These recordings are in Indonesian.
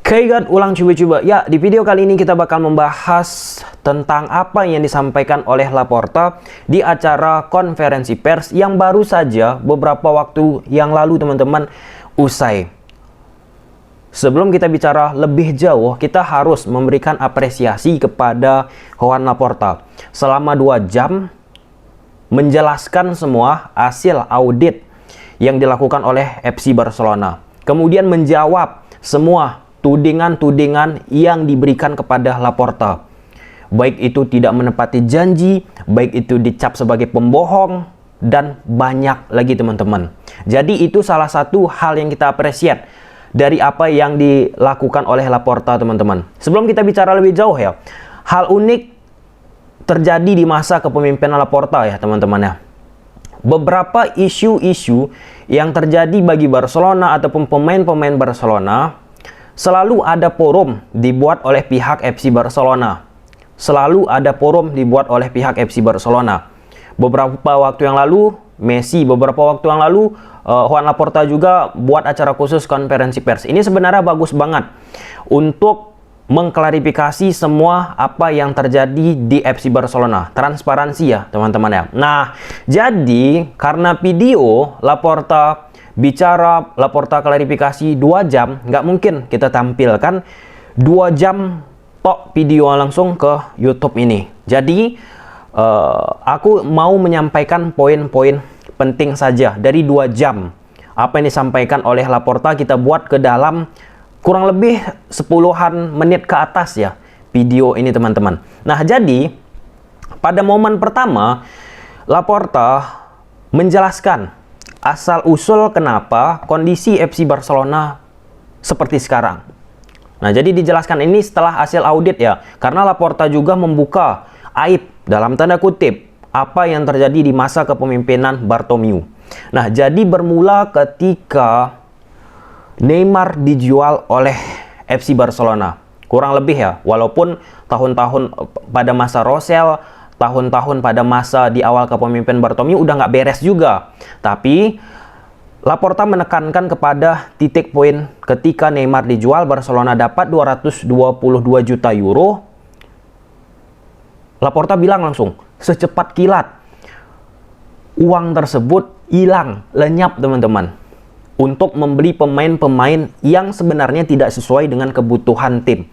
Oke guys, ulang coba-coba. Ya, di video kali ini kita bakal membahas tentang apa yang disampaikan oleh Laporta di acara konferensi pers yang baru saja beberapa waktu yang lalu teman-teman usai. Sebelum kita bicara lebih jauh, kita harus memberikan apresiasi kepada Joan Laporta. Selama 2 jam menjelaskan semua hasil audit yang dilakukan oleh FC Barcelona. Kemudian menjawab semua tudingan-tudingan yang diberikan kepada Laporta. Baik itu tidak menepati janji, baik itu dicap sebagai pembohong, dan banyak lagi teman-teman. Jadi itu salah satu hal yang kita apresiasi dari apa yang dilakukan oleh Laporta teman-teman. Sebelum kita bicara lebih jauh ya, hal unik terjadi di masa kepemimpinan Laporta ya teman-teman ya. Beberapa isu-isu yang terjadi bagi Barcelona ataupun pemain-pemain Barcelona, selalu ada forum dibuat oleh pihak FC Barcelona. Selalu ada forum dibuat oleh pihak FC Barcelona. Beberapa waktu yang lalu, Messi, beberapa waktu yang lalu, Joan Laporta juga buat acara khusus konferensi pers. Ini sebenarnya bagus banget untuk mengklarifikasi semua apa yang terjadi di FC Barcelona. Transparansi ya teman-teman ya. Nah, jadi karena video Laporta bicara, Laporta klarifikasi 2 jam, nggak mungkin kita tampilkan 2 jam tok video langsung ke YouTube ini. Jadi aku mau menyampaikan poin-poin penting saja dari 2 jam. Apa yang disampaikan oleh Laporta kita buat ke dalam kurang lebih 10-an menit ke atas ya video ini teman-teman. Nah, jadi pada momen pertama Laporta menjelaskan asal-usul kenapa kondisi FC Barcelona seperti sekarang. Nah, jadi dijelaskan ini setelah hasil audit ya, karena Laporta juga membuka aib dalam tanda kutip apa yang terjadi di masa kepemimpinan Bartomeu. Nah, jadi bermula ketika Neymar dijual oleh FC Barcelona. Kurang lebih ya, walaupun tahun-tahun pada masa Rosell, tahun-tahun pada masa di awal kepemimpinan Bartomeu udah nggak beres juga. Tapi Laporta menekankan kepada titik poin ketika Neymar dijual, Barcelona dapat 222 juta euro. Laporta bilang langsung, secepat kilat uang tersebut hilang, lenyap teman-teman, untuk membeli pemain-pemain yang sebenarnya tidak sesuai dengan kebutuhan tim.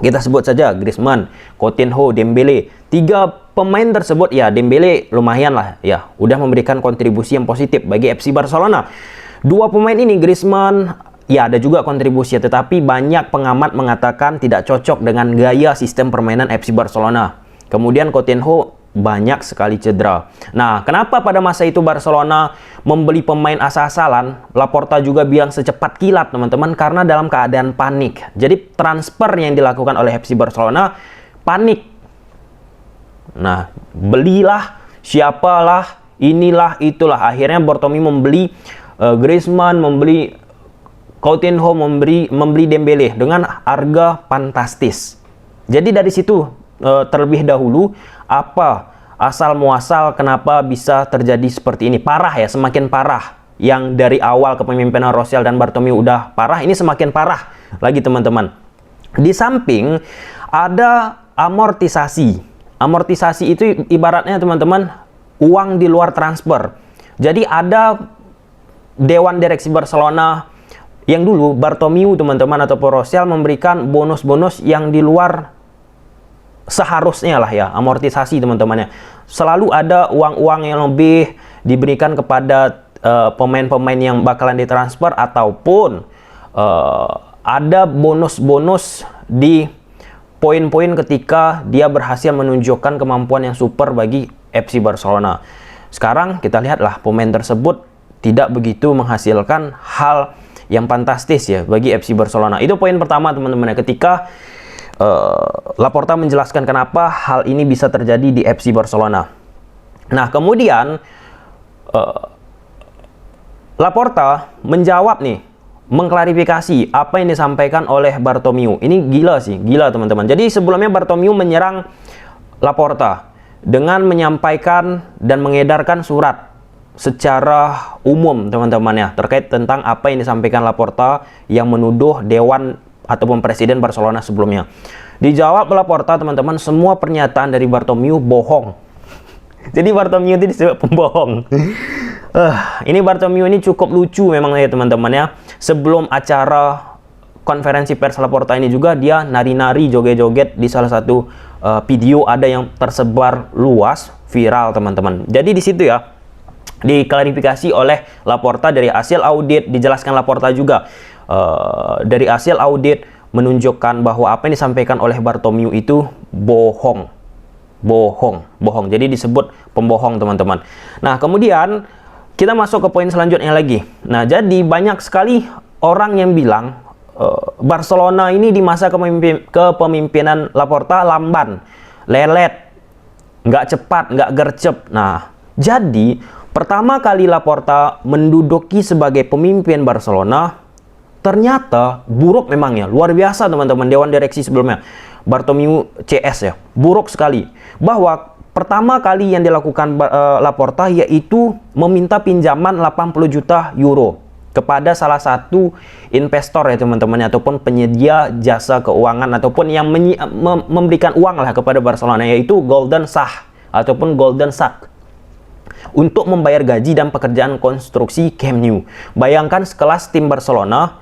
Kita sebut saja Griezmann, Coutinho, Dembele. 3 pemain tersebut ya, Dembele lumayan lah ya, udah memberikan kontribusi yang positif bagi FC Barcelona. 2 pemain ini, Griezmann ya ada juga kontribusi, tetapi banyak pengamat mengatakan tidak cocok dengan gaya sistem permainan FC Barcelona. Kemudian Coutinho banyak sekali cedera. Nah, kenapa pada masa itu Barcelona membeli pemain asal-asalan? Laporta juga bilang secepat kilat teman-teman, karena dalam keadaan panik. Jadi transfer yang dilakukan oleh FC Barcelona panik. Nah, belilah, siapalah, inilah, itulah. Akhirnya Bartomeu membeli Griezmann, membeli Coutinho, membeli Dembele dengan harga fantastis. Jadi dari situ terlebih dahulu, apa asal muasal kenapa bisa terjadi seperti ini? Parah ya, semakin parah. Yang dari awal kepemimpinan Rosell dan Bartomeu udah parah, ini semakin parah lagi teman-teman. Di samping ada amortisasi. Amortisasi itu ibaratnya teman-teman uang di luar transfer. Jadi ada Dewan Direksi Barcelona yang dulu Bartomeu teman-teman ataupun Rosell memberikan bonus-bonus yang di luar seharusnya lah ya, amortisasi teman-temannya. Selalu ada uang-uang yang lebih diberikan kepada pemain-pemain yang bakalan ditransfer, ataupun ada bonus-bonus di poin-poin ketika dia berhasil menunjukkan kemampuan yang super bagi FC Barcelona. Sekarang kita lihatlah pemain tersebut tidak begitu menghasilkan hal yang fantastis ya bagi FC Barcelona. Itu poin pertama teman-teman ya, ketika Laporta menjelaskan kenapa hal ini bisa terjadi di FC Barcelona. Nah, kemudian Laporta menjawab nih, mengklarifikasi apa yang disampaikan oleh Bartomeu. Ini gila sih, gila teman-teman. Jadi sebelumnya Bartomeu menyerang Laporta dengan menyampaikan dan mengedarkan surat secara umum teman-teman ya, terkait tentang apa yang disampaikan Laporta yang menuduh Dewan ataupun presiden Barcelona sebelumnya. Dijawab Laporta, teman-teman, semua pernyataan dari Bartomeu bohong. Jadi Bartomeu itu disebut pembohong. Ini Bartomeu ini cukup lucu memang ya teman-teman ya. Sebelum acara konferensi pers Laporta ini juga dia nari-nari, joget-joget di salah satu video ada yang tersebar luas, viral teman-teman. Jadi di situ ya diklarifikasi oleh Laporta dari hasil audit, dijelaskan Laporta juga dari hasil audit menunjukkan bahwa apa yang disampaikan oleh Bartomeu itu bohong. Jadi disebut pembohong teman-teman. Nah kemudian kita masuk ke poin selanjutnya lagi. Nah jadi banyak sekali orang yang bilang Barcelona ini di masa kepemimpinan Laporta lamban, lelet, nggak cepat, nggak gercep. Nah jadi pertama kali Laporta menduduki sebagai pemimpin Barcelona, ternyata buruk memang ya, luar biasa teman-teman. Dewan direksi sebelumnya Bartomeu CS ya, buruk sekali. Bahwa pertama kali yang dilakukan Laporta yaitu meminta pinjaman 80 juta euro kepada salah satu investor ya teman-teman, ataupun penyedia jasa keuangan ataupun yang memberikan uang lah kepada Barcelona, yaitu Golden Sachs ataupun Golden Sachs, untuk membayar gaji dan pekerjaan konstruksi Camp Nou. Bayangkan sekelas tim Barcelona,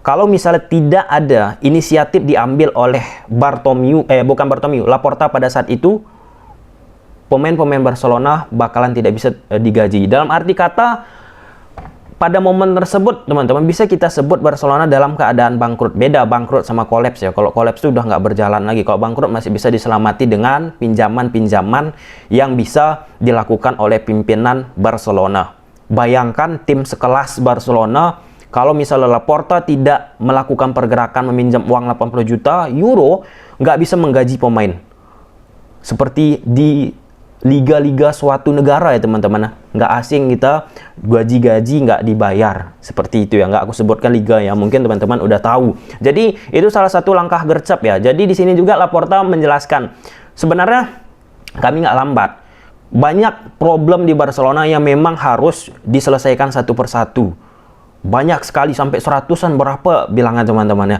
kalau misalnya tidak ada inisiatif diambil oleh Laporta pada saat itu, pemain-pemain Barcelona bakalan tidak bisa digaji. Dalam arti kata, pada momen tersebut teman-teman bisa kita sebut Barcelona dalam keadaan bangkrut. Beda bangkrut sama kolaps ya. Kalau kolaps itu udah nggak berjalan lagi. Kalau bangkrut masih bisa diselamati dengan pinjaman-pinjaman yang bisa dilakukan oleh pimpinan Barcelona. Bayangkan tim sekelas Barcelona, kalau misalnya Laporta tidak melakukan pergerakan meminjam uang 80 juta euro, nggak bisa menggaji pemain. Seperti di liga-liga suatu negara ya teman-teman. Nggak asing kita gaji-gaji nggak dibayar. Seperti itu ya, nggak aku sebutkan liga ya. Mungkin teman-teman udah tahu. Jadi itu salah satu langkah gercep ya. Jadi di sini juga Laporta menjelaskan, sebenarnya kami nggak lambat. Banyak problem di Barcelona yang memang harus diselesaikan satu persatu. Banyak sekali, sampai seratusan berapa bilangan teman-teman ya,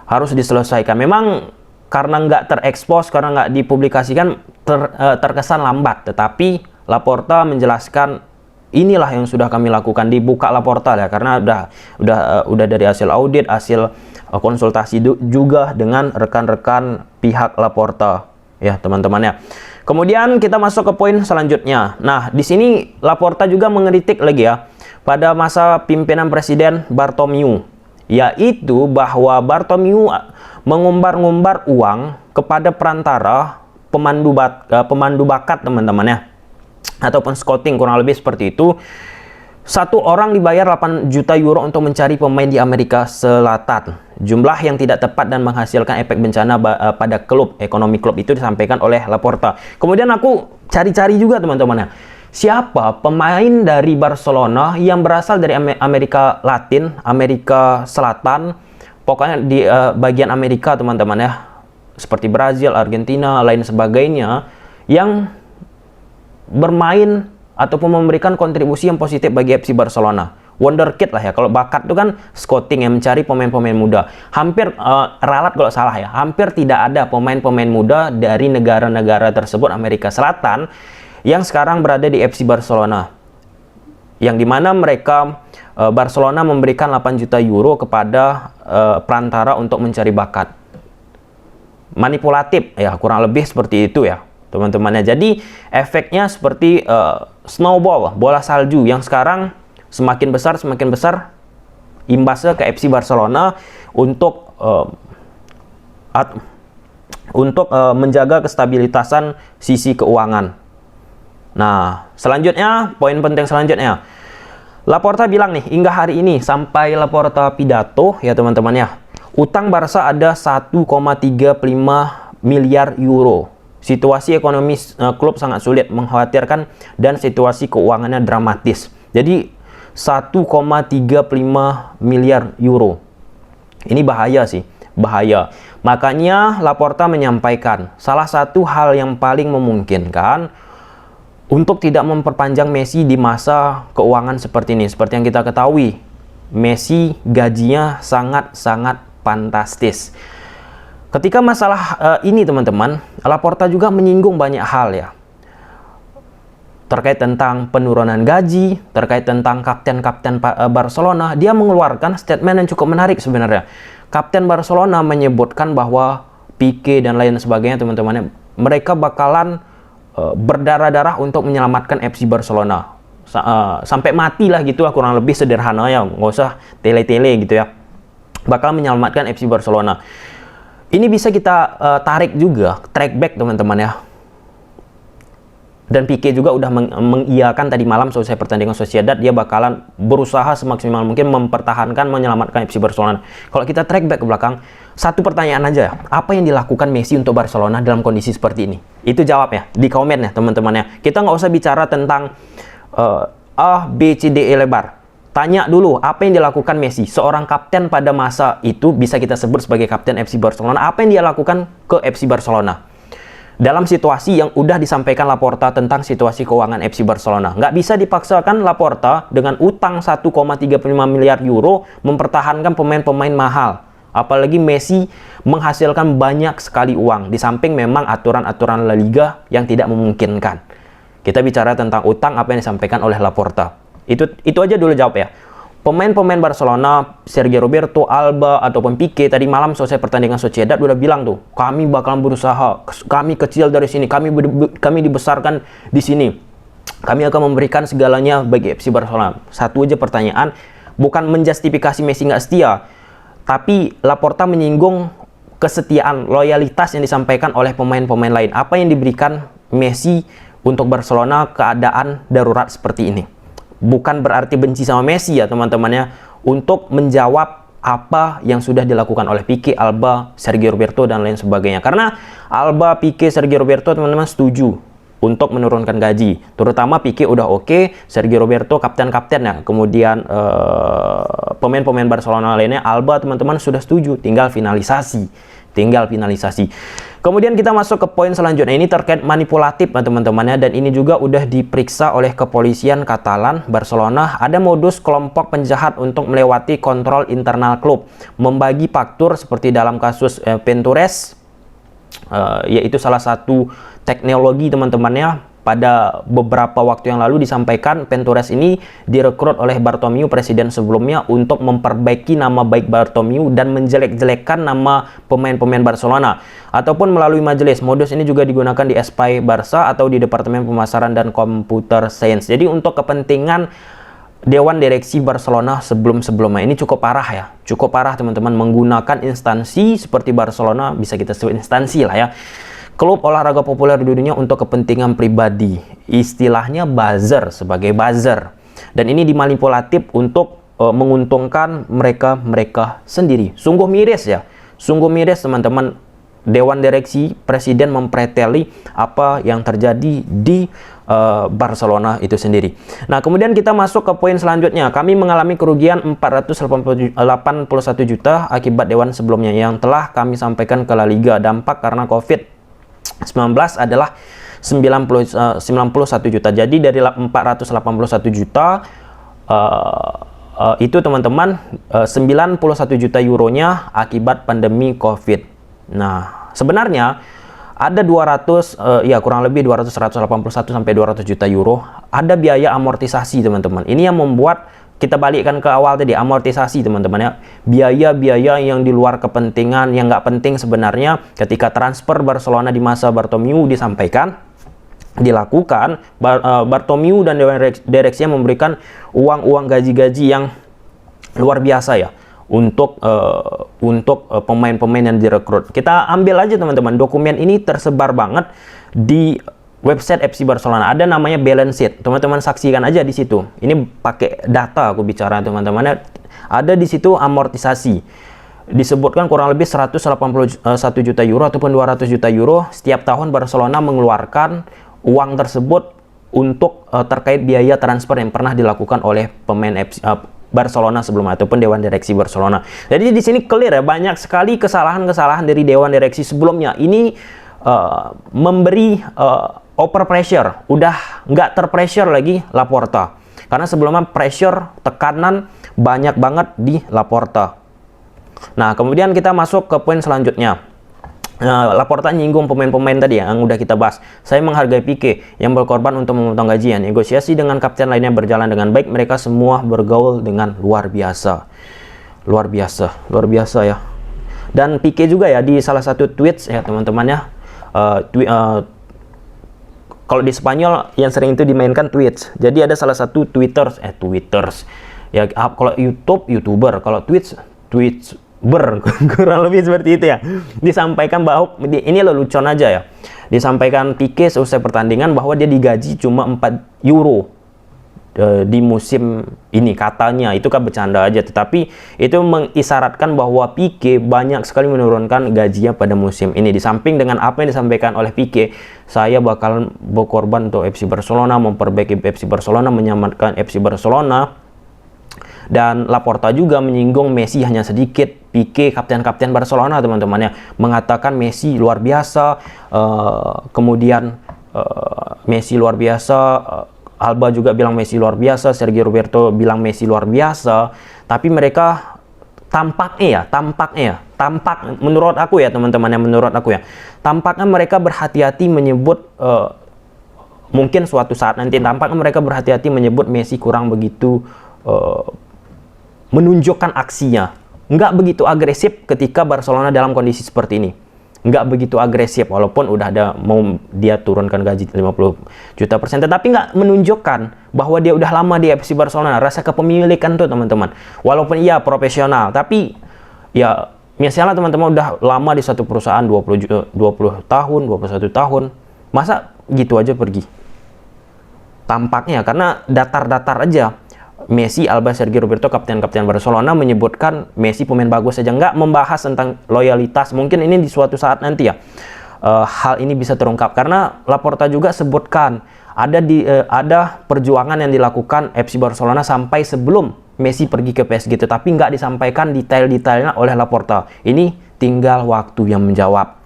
harus diselesaikan. Memang karena nggak terekspos, karena nggak dipublikasikan, terkesan lambat. Tetapi Laporta menjelaskan inilah yang sudah kami lakukan, dibuka Laporta ya, karena udah dari hasil audit, hasil konsultasi juga dengan rekan-rekan pihak Laporta ya teman-teman ya. Kemudian kita masuk ke poin selanjutnya. Nah di sini Laporta juga mengkritik lagi ya pada masa pimpinan Presiden Bartomeu, yaitu bahwa Bartomeu mengumbar-ngumbar uang kepada perantara pemandu bakat teman-teman ya, ataupun scouting, kurang lebih seperti itu. Satu orang dibayar 8 juta euro untuk mencari pemain di Amerika Selatan. Jumlah yang tidak tepat dan menghasilkan efek bencana pada klub, ekonomi klub, itu disampaikan oleh Laporta. Kemudian aku cari-cari juga teman-teman ya, siapa pemain dari Barcelona yang berasal dari Amerika Latin, Amerika Selatan, pokoknya di bagian Amerika teman-teman ya, seperti Brazil, Argentina, lain sebagainya, yang bermain ataupun memberikan kontribusi yang positif bagi FC Barcelona. Wonderkid lah ya, kalau bakat itu kan scouting yang mencari pemain-pemain muda. Hampir ralat kalau salah ya, hampir tidak ada pemain-pemain muda dari negara-negara tersebut Amerika Selatan yang sekarang berada di FC Barcelona, yang dimana mereka Barcelona memberikan 8 juta euro kepada perantara untuk mencari bakat. Manipulatif ya, kurang lebih seperti itu ya teman-temannya. Jadi efeknya seperti snowball, bola salju, yang sekarang semakin besar imbasnya ke FC Barcelona untuk menjaga kestabilitasan sisi keuangan. Nah, selanjutnya, poin penting selanjutnya, Laporta bilang nih, hingga hari ini sampai Laporta pidato ya teman-teman ya, utang Barca ada 1,35 miliar euro. Situasi ekonomi klub sangat sulit, mengkhawatirkan, dan situasi keuangannya dramatis. Jadi 1,35 miliar euro. Ini bahaya sih, bahaya. Makanya Laporta menyampaikan, salah satu hal yang paling memungkinkan untuk tidak memperpanjang Messi di masa keuangan seperti ini. Seperti yang kita ketahui, Messi gajinya sangat-sangat fantastis. Ketika masalah ini teman-teman, Laporta juga menyinggung banyak hal ya. Terkait tentang penurunan gaji, terkait tentang kapten-kapten Barcelona, dia mengeluarkan statement yang cukup menarik sebenarnya. Kapten Barcelona menyebutkan bahwa Pique dan lain sebagainya teman-teman, mereka bakalan berdarah-darah untuk menyelamatkan FC Barcelona. Sampai mati lah gitu, kurang lebih sederhana ya, nggak usah tele-tele gitu ya. Bakal menyelamatkan FC Barcelona. Ini bisa kita tarik juga, track back teman-teman ya. Dan Pique juga udah mengiyakan tadi malam selesai pertandingan Sociedad, dia bakalan berusaha semaksimal mungkin mempertahankan, menyelamatkan FC Barcelona. Kalau kita track back ke belakang, satu pertanyaan aja, apa yang dilakukan Messi untuk Barcelona dalam kondisi seperti ini? Itu jawab ya, di komen ya teman-teman ya. Kita nggak usah bicara tentang A, B, C, D, E lebar. Tanya dulu, apa yang dilakukan Messi? Seorang kapten pada masa itu bisa kita sebut sebagai kapten FC Barcelona. Apa yang dia lakukan ke FC Barcelona? Dalam situasi yang udah disampaikan Laporta tentang situasi keuangan FC Barcelona. Nggak bisa dipaksakan Laporta dengan utang 1,35 miliar euro mempertahankan pemain-pemain mahal. Apalagi Messi menghasilkan banyak sekali uang. Di samping memang aturan-aturan La Liga yang tidak memungkinkan. Kita bicara tentang utang, apa yang disampaikan oleh Laporta. Itu aja dulu jawab ya. Pemain-pemain Barcelona, Sergio Roberto, Alba, ataupun Pique tadi malam selesai pertandingan Sociedad udah bilang tuh, kami bakalan berusaha, kami kecil dari sini, kami dibesarkan di sini. Kami akan memberikan segalanya bagi FC Barcelona. Satu aja pertanyaan, bukan menjustifikasi Messi nggak setia, tapi Laporta menyinggung kesetiaan, loyalitas yang disampaikan oleh pemain-pemain lain. Apa yang diberikan Messi untuk Barcelona keadaan darurat seperti ini. Bukan berarti benci sama Messi ya teman-teman ya. Untuk menjawab apa yang sudah dilakukan oleh Pique, Alba, Sergio Roberto dan lain sebagainya. Karena Alba, Pique, Sergio Roberto teman-teman setuju untuk menurunkan gaji. Terutama Pique udah oke, Sergio Roberto kapten-kapten ya. Kemudian pemain-pemain Barcelona lainnya, Alba teman-teman sudah setuju, tinggal finalisasi. Kemudian kita masuk ke poin selanjutnya, ini terkait manipulatif teman-temannya, dan ini juga udah diperiksa oleh kepolisian Katalan. Barcelona ada modus kelompok penjahat untuk melewati kontrol internal klub, membagi faktur seperti dalam kasus Pentures, yaitu salah satu teknologi teman-temannya. Pada beberapa waktu yang lalu disampaikan Pentures ini direkrut oleh Bartomeu, presiden sebelumnya, untuk memperbaiki nama baik Bartomeu dan menjelek-jelekkan nama pemain-pemain Barcelona. Ataupun melalui majelis. Modus ini juga digunakan di Espai Barça atau di Departemen Pemasaran dan Computer Science. Jadi untuk kepentingan Dewan Direksi Barcelona sebelum-sebelumnya. Ini cukup parah ya. Cukup parah teman-teman, menggunakan instansi seperti Barcelona, bisa kita sebut instansi lah ya, klub olahraga populer di dunia untuk kepentingan pribadi. Istilahnya buzzer, sebagai buzzer. Dan ini dimanipulatif untuk menguntungkan mereka sendiri. Sungguh miris ya. Sungguh miris teman-teman. Dewan Direksi, presiden mempreteli apa yang terjadi di Barcelona itu sendiri. Nah, kemudian kita masuk ke poin selanjutnya. Kami mengalami kerugian 481 juta akibat dewan sebelumnya yang telah kami sampaikan ke La Liga. Dampak karena COVID-19 adalah 91 juta. Jadi dari 481 juta itu teman-teman 91 juta euronya akibat pandemi COVID. Nah, sebenarnya ada 200 ya kurang lebih 181 sampai 200 juta euro ada biaya amortisasi teman-teman. Ini yang membuat kita balikkan ke awal tadi, amortisasi teman-teman ya. Biaya-biaya yang di luar kepentingan, yang nggak penting sebenarnya. Ketika transfer Barcelona di masa Bartomeu dilakukan, Bartomeu dan Dewan Direksinya memberikan uang gaji-gaji yang luar biasa ya untuk pemain-pemain yang direkrut. Kita ambil aja teman-teman, dokumen ini tersebar banget di website FC Barcelona, ada namanya balance sheet. Teman-teman saksikan aja di situ. Ini pakai data aku bicara teman-teman. Ada di situ amortisasi. Disebutkan kurang lebih 181 juta euro ataupun 200 juta euro setiap tahun Barcelona mengeluarkan uang tersebut untuk terkait biaya transfer yang pernah dilakukan oleh pemain FC Barcelona sebelumnya ataupun Dewan Direksi Barcelona. Jadi di sini clear ya, banyak sekali kesalahan-kesalahan dari Dewan Direksi sebelumnya. Ini memberi over pressure, udah nggak terpressure lagi Laporta. Karena sebelumnya pressure, tekanan banyak banget di Laporta. Nah, kemudian kita masuk ke poin selanjutnya. Laporta nyinggung pemain-pemain tadi yang udah kita bahas. Saya menghargai Pique yang berkorban untuk memotong gajian. Negosiasi dengan kapten lainnya berjalan dengan baik. Mereka semua bergaul dengan luar biasa. Luar biasa ya. Dan Pique juga ya di salah satu tweets ya teman-teman ya. Kalau di Spanyol yang sering itu dimainkan tweets. Jadi ada salah satu Twitters ya, kalau YouTuber, kalau tweets kurang lebih seperti itu ya. Disampaikan bahwa ini lelucon aja ya. Disampaikan Pique selesai pertandingan bahwa dia digaji cuma 4 euro di musim ini katanya. Itu kan bercanda aja, tetapi itu mengisyaratkan bahwa Pique banyak sekali menurunkan gajinya pada musim ini. Di samping dengan apa yang disampaikan oleh Pique, saya bakal berkorban untuk FC Barcelona, memperbaiki FC Barcelona, menyelamatkan FC Barcelona. Dan Laporta juga menyinggung Messi hanya sedikit. Pique, kapten Barcelona teman-temannya, mengatakan Messi luar biasa. Kemudian Messi luar biasa. Alba juga bilang Messi luar biasa. Sergio Roberto bilang Messi luar biasa. Tapi mereka tampaknya menurut aku ya teman-teman, tampaknya mereka berhati-hati menyebut mungkin suatu saat nanti tampaknya mereka berhati-hati menyebut Messi kurang begitu menunjukkan aksinya, nggak begitu agresif ketika Barcelona dalam kondisi seperti ini, nggak begitu agresif walaupun udah ada mau dia turunkan gaji 50 juta persen, tetapi nggak menunjukkan bahwa dia udah lama di FC Barcelona, rasa kepemilikan tuh teman-teman. Walaupun iya profesional, tapi ya misalnya teman-teman udah lama di satu perusahaan 20 tahun, 21 tahun, masa gitu aja pergi? Tampaknya karena datar-datar aja. Messi, Alba, Sergio Roberto, kapten Barcelona menyebutkan Messi pemain bagus saja, nggak membahas tentang loyalitas. Mungkin ini di suatu saat nanti ya hal ini bisa terungkap, karena Laporta juga sebutkan ada perjuangan yang dilakukan FC Barcelona sampai sebelum Messi pergi ke PSG, tetapi nggak disampaikan detail-detailnya oleh Laporta. Ini tinggal waktu yang menjawab.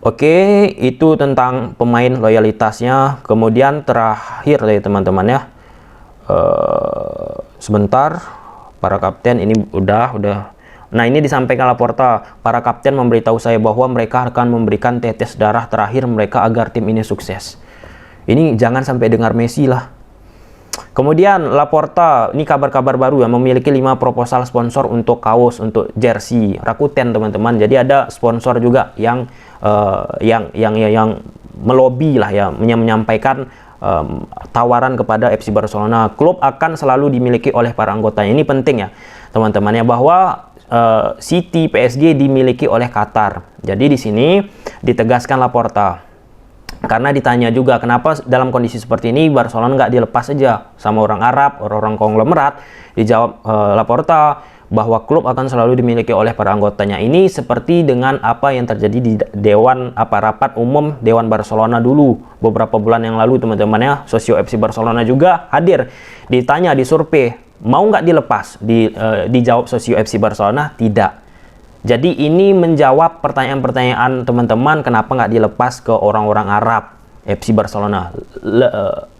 Oke, itu tentang pemain loyalitasnya. Kemudian terakhir ya teman-teman ya. Sebentar, para kapten ini udah. Nah, ini disampaikan Laporta, para kapten memberitahu saya bahwa mereka akan memberikan tetes darah terakhir mereka agar tim ini sukses. Ini jangan sampai dengar Messi lah. Kemudian Laporta, ini kabar-kabar baru ya, memiliki 5 proposal sponsor untuk kaos, untuk jersey Rakuten teman-teman. Jadi ada sponsor juga yang melobi lah ya, menyampaikan tawaran kepada FC Barcelona. Klub akan selalu dimiliki oleh para anggotanya. Ini penting ya teman-teman ya, bahwa City, PSG dimiliki oleh Qatar. Jadi di sini ditegaskan Laporta, karena ditanya juga kenapa dalam kondisi seperti ini Barcelona nggak dilepas saja sama orang Arab, orang-orang konglomerat. Dijawab Laporta bahwa klub akan selalu dimiliki oleh para anggotanya. Ini seperti dengan apa yang terjadi di rapat umum Dewan Barcelona dulu beberapa bulan yang lalu teman-teman ya. Sosio FC Barcelona juga hadir, ditanya di survei mau nggak dilepas, dijawab Sosio FC Barcelona tidak. Jadi ini menjawab pertanyaan-pertanyaan teman-teman kenapa nggak dilepas ke orang-orang Arab FC Barcelona.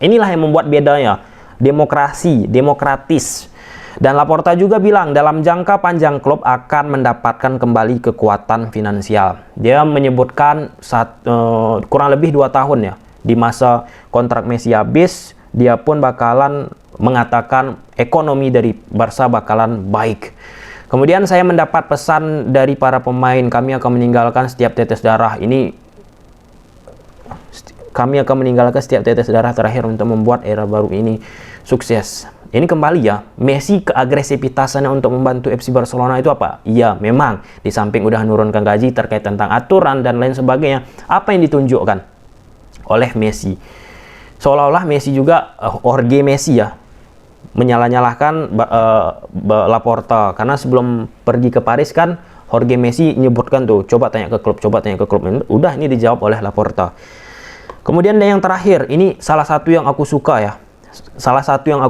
Inilah yang membuat bedanya, demokratis. Dan Laporta juga bilang dalam jangka panjang klub akan mendapatkan kembali kekuatan finansial. Dia menyebutkan kurang lebih 2 tahun ya, di masa kontrak Messi habis, dia pun bakalan mengatakan ekonomi dari Barca bakalan baik. Kemudian saya mendapat pesan dari para pemain, kami akan meninggalkan setiap tetes darah terakhir untuk membuat era baru ini sukses. Ini kembali ya, Messi keagresivitasnya untuk membantu FC Barcelona itu apa? Iya, memang di samping udah menurunkan gaji terkait tentang aturan dan lain sebagainya, apa yang ditunjukkan oleh Messi? Seolah-olah Messi juga orge Messi ya, menyalah-nyalahkan Laporta, karena sebelum pergi ke Paris kan Jorge Messi nyebutkan tuh, coba tanya ke klub. Udah, ini dijawab oleh Laporta. Kemudian yang terakhir, ini salah satu yang aku suka ya. Salah satu yang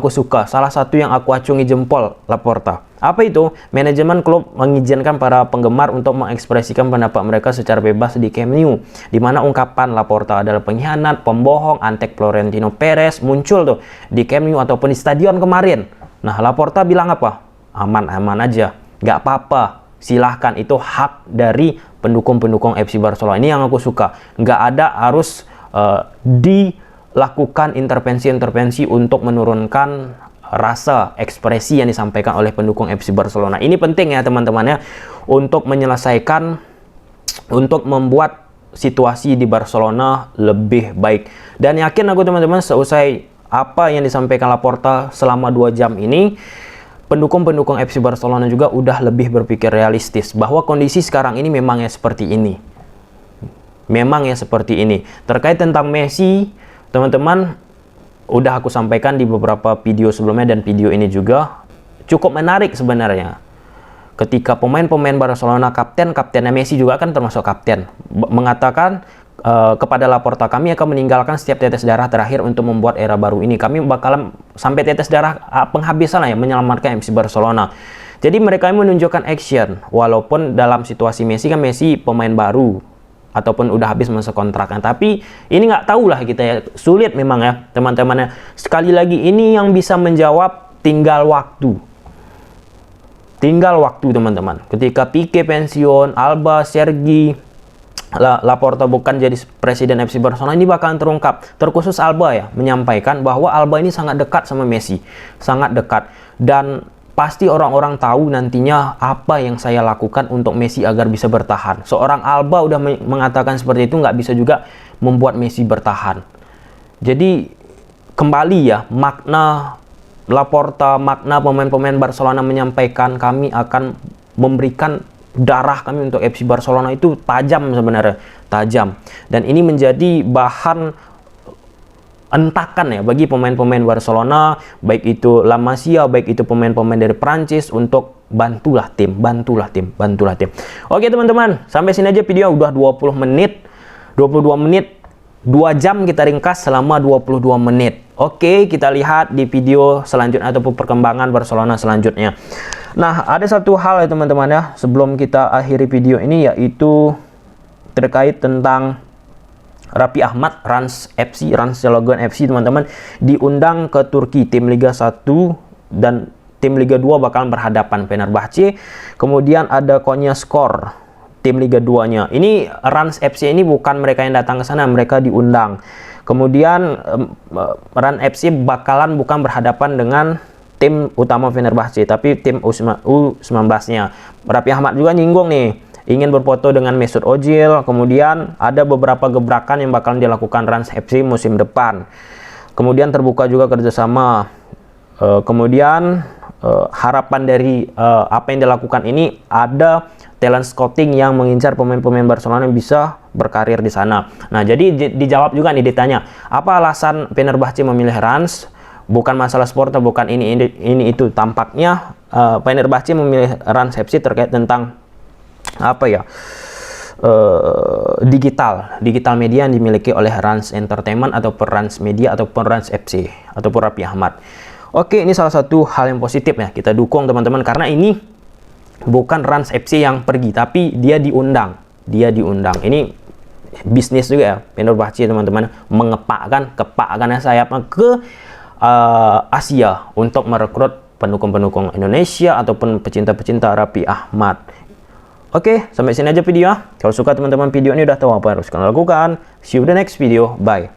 aku acungi jempol Laporta. Apa itu? Manajemen klub mengizinkan para penggemar untuk mengekspresikan pendapat mereka secara bebas di Camp Nou, di mana ungkapan Laporta adalah pengkhianat, pembohong, antek Florentino Perez muncul tuh di Camp Nou ataupun di stadion kemarin. Nah, Laporta bilang apa? Aman-aman aja. nggak apa-apa, silahkan, itu hak dari pendukung-pendukung FC Barcelona. Ini yang aku suka, nggak ada harus dilakukan intervensi-intervensi untuk menurunkan rasa ekspresi yang disampaikan oleh pendukung FC Barcelona. Ini penting ya teman-teman ya, untuk menyelesaikan, untuk membuat situasi di Barcelona lebih baik. Dan yakin aku teman-teman, seusai apa yang disampaikan Laporta selama 2 jam ini, pendukung-pendukung FC Barcelona juga udah lebih berpikir realistis bahwa kondisi sekarang ini memang ya seperti ini. Memang ya seperti ini. Terkait tentang Messi, teman-teman, udah aku sampaikan di beberapa video sebelumnya, dan video ini juga cukup menarik sebenarnya. Ketika pemain-pemain Barcelona, kaptennya Messi juga kan termasuk kapten, mengatakan kepada Laporta, kami akan meninggalkan setiap tetes darah terakhir untuk membuat era baru ini. Kami bakalan sampai tetes darah penghabisan lah ya, menyelamatkan FC Barcelona. Jadi mereka menunjukkan action, walaupun dalam situasi Messi kan, Messi pemain baru ataupun udah habis masa kontraknya. Tapi ini nggak tahu lah kita ya, sulit memang ya teman-teman ya. Sekali lagi, ini yang bisa menjawab tinggal waktu. Tinggal waktu teman-teman. Ketika Pique pensiun, Alba, Sergi, Laporta bukan jadi presiden FC Barcelona, ini bakalan terungkap. Terkhusus Alba ya, menyampaikan bahwa Alba ini sangat dekat sama Messi. Sangat dekat. Dan pasti orang-orang tahu nantinya apa yang saya lakukan untuk Messi agar bisa bertahan. Seorang Alba udah mengatakan seperti itu, nggak bisa juga membuat Messi bertahan. Jadi kembali ya, makna Laporta, makna pemain-pemain Barcelona menyampaikan kami akan memberikan darah kami untuk FC Barcelona, itu tajam sebenarnya, tajam. Dan ini menjadi bahan entakan ya bagi pemain-pemain Barcelona, baik itu La Masia, baik itu pemain-pemain dari Prancis, untuk bantulah tim. Oke teman-teman, sampai sini aja video, udah 22 menit, 2 jam kita ringkas selama 22 menit. Oke, kita lihat di video selanjutnya ataupun perkembangan Barcelona selanjutnya. Nah, ada satu hal ya teman-teman ya, sebelum kita akhiri video ini, yaitu terkait tentang Raffi Ahmad, Rans Jalagan FC teman-teman, diundang ke Turki. Tim Liga 1 dan tim Liga 2 bakal berhadapan, Fenerbahce. Kemudian ada Konyaspor, tim Liga 2-nya. Ini Rans FC ini bukan mereka yang datang ke sana, mereka diundang. Kemudian Rans FC bakalan bukan berhadapan dengan tim utama Fenerbahce, tapi tim U19-nya. Raffi Ahmad juga nyinggung nih, ingin berfoto dengan Mesut Ozil. Kemudian ada beberapa gebrakan yang bakalan dilakukan Rans FC musim depan. Kemudian terbuka juga kerjasama. Kemudian harapan dari apa yang dilakukan ini, ada talent scouting yang mengincar pemain-pemain Barcelona yang bisa berkarir di sana. Nah, jadi dijawab juga nih, ditanya apa alasan Fenerbahce memilih Rans. Bukan masalah supporter, bukan ini itu. Tampaknya Fenerbahce memilih Rans FC terkait tentang apa ya, digital media yang dimiliki oleh Rans Entertainment ataupun Rans Media ataupun Rans FC ataupun Raffi Ahmad. Oke, ini salah satu hal yang positif ya, kita dukung teman-teman, karena ini bukan Rans FC yang pergi, tapi dia diundang. Ini bisnis juga ya, Fenerbahce teman-teman, mengepakkan sayapnya ke Asia untuk merekrut pendukung-pendukung Indonesia ataupun pecinta-pecinta Raffi Ahmad. Oke, sampai sini aja video. Kalau suka teman-teman video ini, udah tahu apa yang harus kalian lakukan. See you the next video. Bye.